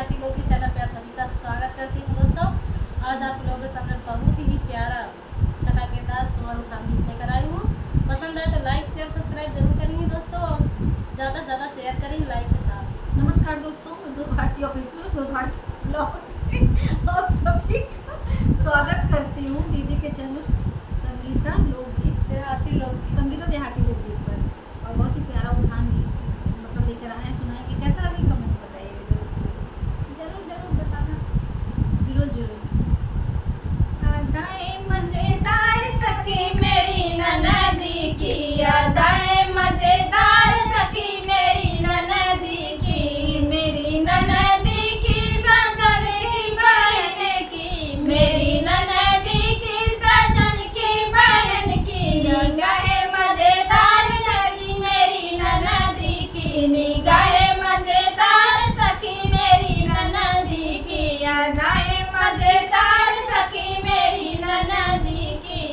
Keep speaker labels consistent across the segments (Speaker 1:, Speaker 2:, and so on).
Speaker 1: देहाती लोग की चैनल पे आप सभी का स्वागत करती हूँ दोस्तों। आज आप लोगों के सामने बहुत ही प्यारा चटाकेदार सोहर उठान गीत लेकर आई हूँ। पसंद आए तो लाइक शेयर सब्सक्राइब जरूर करेंगे दोस्तों, और ज़्यादा से ज़्यादा शेयर करें लाइक के साथ।
Speaker 2: नमस्कार दोस्तों, मैं भारती ऑफिसर सुर भारती ब्लॉग से आप सभी का स्वागत करती हूँ दीदी के चैनल संगीता लोकगीत
Speaker 1: देहाती लोग
Speaker 2: संगीता देहाती लोकगीत पर। और बहुत ही प्यारा उठान गीत मतलब लेकर आए हैं, सुनाए कि कैसा लगे कमेंट बताइएगा जरूर बताना जरूर। अदाएं मजेदार सखी मेरी ननदी की, अदाएं मजेदार सखी मेरी ननदी की, मेरी ननदी की सजन की बहन की, मेरी ननदी की सजन की बहन की, निगाहें मजेदार लगी मेरी ननदी की, निगाहें मजेदार सखी मेरी ननदी की, अदाएं मजेदार सखी मेरी ननदी की।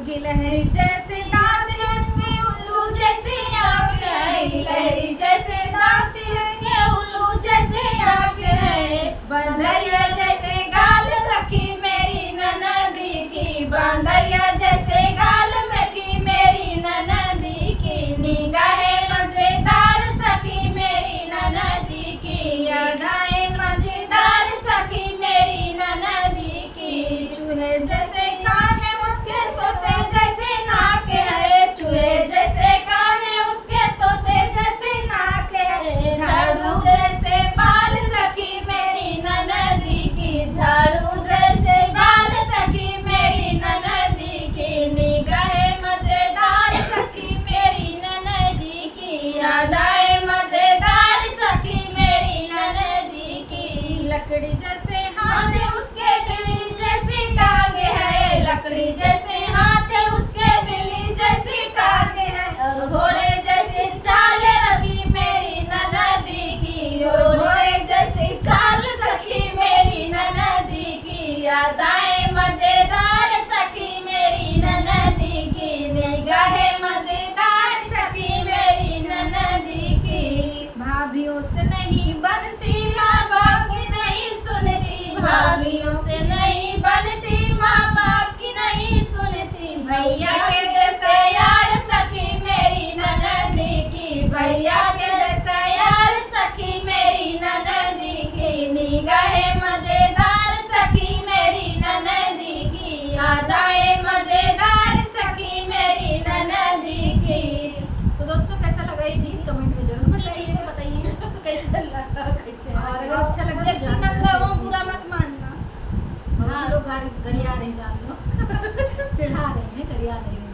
Speaker 2: गिलहरी जैसे दांत है उसके उल्लू जैसी आँख है, गिलहरी जैसे दांत है उसके उल्लू जैसे आँख है, बंदरिया जैसे गाल सखी मेरी ननदी की, बंदरिया जैसे गाल सखी मेरी ननदी की, निगाहें मजेदार सखी मेरी ननदी की, अदाएं मजेदार सखी मेरी ननदी की। चूहे जैसे कान है उसके तोते जैसे नाक है, चूहे जैसे कान है उसके तोते जैसे नाक है, झाड़ू जैसे बाल सखी मेरी ननदी की, झाड़ू जैसे बाल सखी मेरी ननदी की, निगाहें मजेदार सखी मेरी ननदी की, अदाएं मजेदार सखी मेरी ननदी की। लकड़ी जैसे हाथ है उसके बिल्ली जैसी टांग है, लकड़ी जैसे हाथ है उसके बिल्ली जैसी टांग है, और घोड़े जैसी चाल लगी मेरी ननदी की, और घोड़े जैसी चाल सखी मेरी ननदी की, अदाएं मजेदार सखी मेरी ननदी की, निगाहें मजेदार सखी मेरी ननदी की। भाभीियों से नहीं बनती माँ बाप की नहीं सुनती, भाभीियों से नहीं बनती माँ बाप की नहीं सुनती, भैया के जैसा यार सखी मेरी ननदी की, भैया के जैसा यार सखी मेरी ननदी की, निगाहें मजेदार सखी मेरी ननदी की, अदाएं मजेदार सखी मेरी ननदी की। तो दोस्तों कैसा लगा ये गीत कमेंट में जरूर बताइए
Speaker 1: कैसे लगा कैसे
Speaker 2: और अगर अच्छा लगा तो
Speaker 3: जबकि नंदा हो बुरा मत मानना।
Speaker 2: बहुत से लोग गरिया रहे जान लो चिढ़ा रहे हैं गरिया रहे हैं।